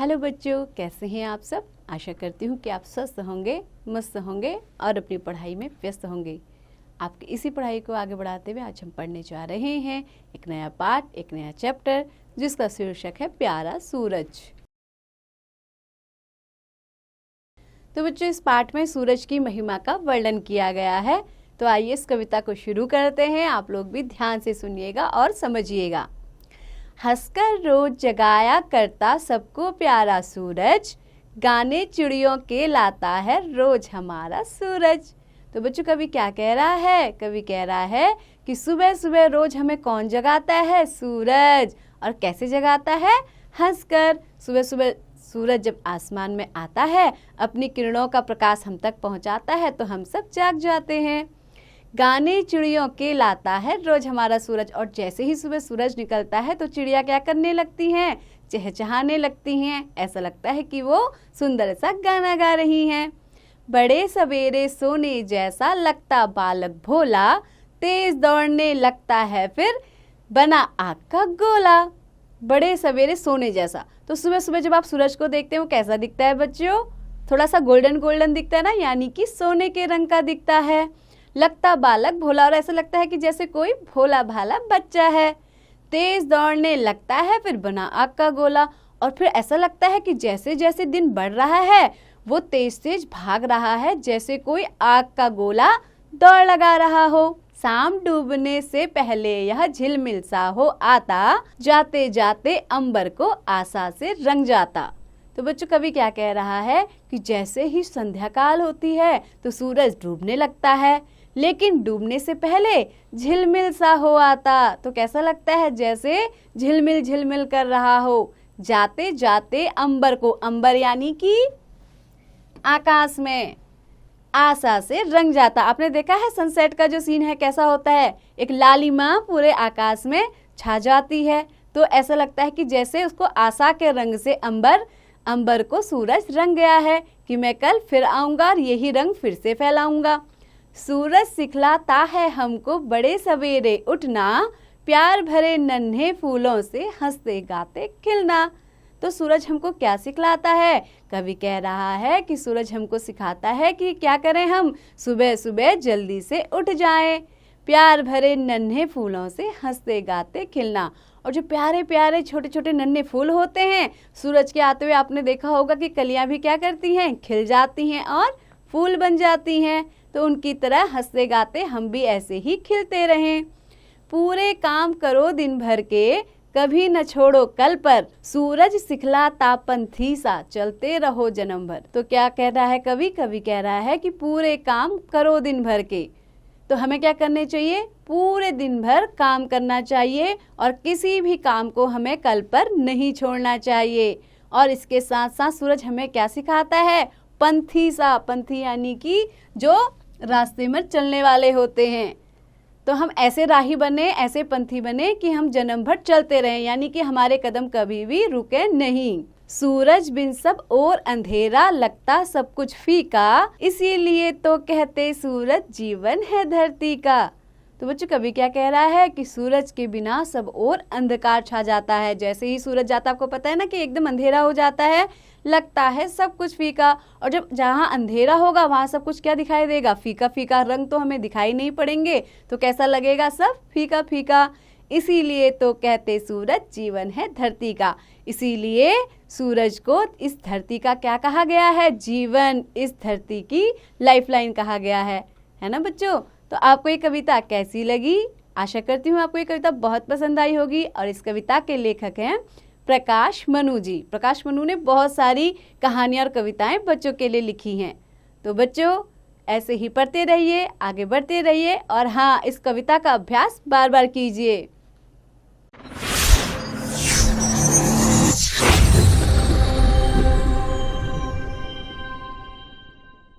Hello बच्चों, कैसे हैं आप सब। आशा करती हूँ कि आप स्वस्थ होंगे, मस्त होंगे और अपनी पढ़ाई में व्यस्त होंगे। आपकी इसी पढ़ाई को आगे बढ़ाते हुए आज हम पढ़ने जा रहे हैं एक नया पाठ, एक नया चैप्टर, जिसका शीर्षक है प्यारा सूरज। तो बच्चों, इस पाठ में सूरज की महिमा का वर्णन किया गया है। तो आइए इस कविता को शुरू करते हैं। आप लोग भी ध्यान से सुनिएगा और समझिएगा। हंसकर रोज जगाया करता सबको प्यारा सूरज, गाने चिड़ियों के लाता है रोज हमारा सूरज। तो बच्चों, कवि क्या कह रहा है? कवि कह रहा है कि सुबह सुबह रोज हमें कौन जगाता है? सूरज। और कैसे जगाता है? हंसकर। सुबह सुबह सूरज जब आसमान में आता है, अपनी किरणों का प्रकाश हम तक पहुंचाता है, तो हम सब जाग जाते हैं। गाने चिड़ियों के लाता है रोज हमारा सूरज। और जैसे ही सुबह सूरज निकलता है तो चिड़िया क्या करने लगती हैं? चहचहाने लगती हैं। ऐसा लगता है कि वो सुंदर सा गाना गा रही हैं। बड़े सवेरे सोने जैसा लगता बालक भोला, तेज दौड़ने लगता है फिर बना आग का गोला। बड़े सवेरे सोने जैसा, तो सुबह सुबह जब आप सूरज को देखते हो कैसा दिखता है बच्चों? थोड़ा सा गोल्डन गोल्डन दिखता है ना, यानी कि सोने के रंग का दिखता है। लगता बालक भोला, और ऐसा लगता है कि जैसे कोई भोला भाला बच्चा है। तेज दौड़ने लगता है फिर बना आग का गोला, और फिर ऐसा लगता है कि जैसे जैसे दिन बढ़ रहा है वो तेज तेज भाग रहा है, जैसे कोई आग का गोला दौड़ लगा रहा हो। शाम डूबने से पहले यह झिलमिल सा हो आता, जाते जाते अंबर को आशा से रंग जाता। तो बच्चों, कवि क्या कह रहा है कि जैसे ही संध्या काल होती है तो सूरज डूबने लगता है, लेकिन डूबने से पहले झिलमिल सा हो आता। तो कैसा लगता है? जैसे झिलमिल झिलमिल कर रहा हो। जाते जाते अंबर को, अंबर यानी कि आकाश में, आशा से रंग जाता। आपने देखा है सनसेट का जो सीन है कैसा होता है? एक लालिमा पूरे आकाश में छा जाती है। तो ऐसा लगता है कि जैसे उसको आशा के रंग से अंबर को सूरज रंग गया है कि मैं कल फिर आऊंगा और यही रंग फिर से फैलाऊंगा। सूरज सिखलाता है हमको बड़े सवेरे उठना, प्यार भरे नन्हे फूलों से हंसते गाते खिलना। तो सूरज हमको क्या सिखलाता है? कवि कह रहा है कि सूरज हमको सिखाता है कि क्या करें, हम सुबह सुबह जल्दी से उठ जाएं, प्यार भरे नन्हे फूलों से हंसते गाते खिलना। और जो प्यारे प्यारे छोटे छोटे नन्हे फूल होते हैं, सूरज के आते हुए आपने देखा होगा कि कलियां भी क्या करती हैं? खिल जाती हैं और फूल बन जाती हैं। तो उनकी तरह हंसते गाते हम भी ऐसे ही खिलते रहें। पूरे काम करो दिन भर के, कभी न छोड़ो कल पर, सूरज सिखलाता पंथी सा चलते रहो जन्म भर। तो क्या कह रहा है कवि? कवि कह रहा है कि पूरे काम करो दिन भर के। तो हमें क्या करने चाहिए? पूरे दिन भर काम करना चाहिए और किसी भी काम को हमें कल पर नहीं छोड़ना चाहिए। और इसके साथ साथ सूरज हमें क्या सिखाता है? पंथी सा, पंथी यानी कि जो रास्ते में चलने वाले होते हैं। तो हम ऐसे राही बने, ऐसे पंथी बने कि हम जन्म भर चलते रहें, यानी कि हमारे कदम कभी भी रुके नहीं। सूरज बिन सब और अंधेरा, लगता सब कुछ फीका, इसीलिए तो कहते सूरज जीवन है धरती का। तो बच्चों, कवि क्या कह रहा है कि सूरज के बिना सब और अंधकार छा जाता है। जैसे ही सूरज जाता है, आपको पता है ना कि एकदम अंधेरा हो जाता है, लगता है सब कुछ फीका। और जब जहाँ अंधेरा होगा वहाँ सब कुछ क्या दिखाई देगा? फीका फीका। रंग तो हमें दिखाई नहीं पड़ेंगे, तो कैसा लगेगा? सब फीका फीका। इसीलिए तो कहते सूरज जीवन है धरती का। इसीलिए सूरज को इस धरती का क्या कहा गया है? जीवन। इस धरती की लाइफलाइन कहा गया है ना बच्चों? तो आपको ये कविता कैसी लगी? आशा करती हूँ आपको ये कविता बहुत पसंद आई होगी। और इस कविता के लेखक हैं प्रकाश मनु जी। प्रकाश मनु ने बहुत सारी कहानियाँ और कविताएं बच्चों के लिए लिखी हैं। तो बच्चों, ऐसे ही पढ़ते रहिए, आगे बढ़ते रहिए, और हाँ, इस कविता का अभ्यास बार बार कीजिए।